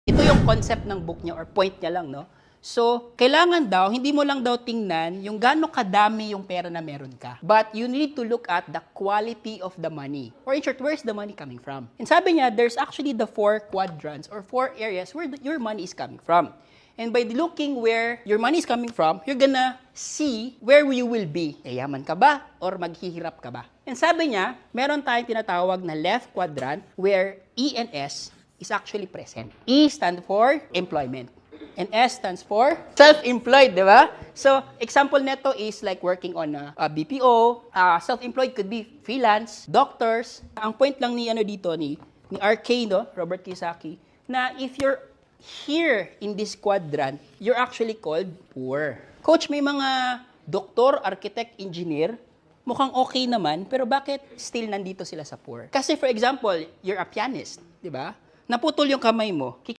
Ito yung concept ng book niya or point niya lang, no? So, kailangan daw, hindi mo lang daw tingnan yung gaano kadami yung pera na meron ka. But you need to look at the quality of the money. Or in short, where's the money coming from? And sabi niya, there's actually the 4 quadrants or 4 areas where your money is coming from. And by looking where your money is coming from, you're gonna see where you will be. Yayaman ka ba or maghihirap ka ba? And sabi niya, meron tayong tinatawag na left quadrant where E and S is actually present. E stand for employment. And S stands for self-employed, di ba? So, example neto is like working on a BPO. Self-employed could be freelance, doctors. Ang point lang ni ni RK, no, Robert Kiyosaki, na if you're here in this quadrant, you're actually called poor. Coach, may mga doktor, architect, engineer, mukhang okay naman, pero bakit still nandito sila sa poor? Kasi for example, you're a pianist, di ba? Naputol yung kamay mo,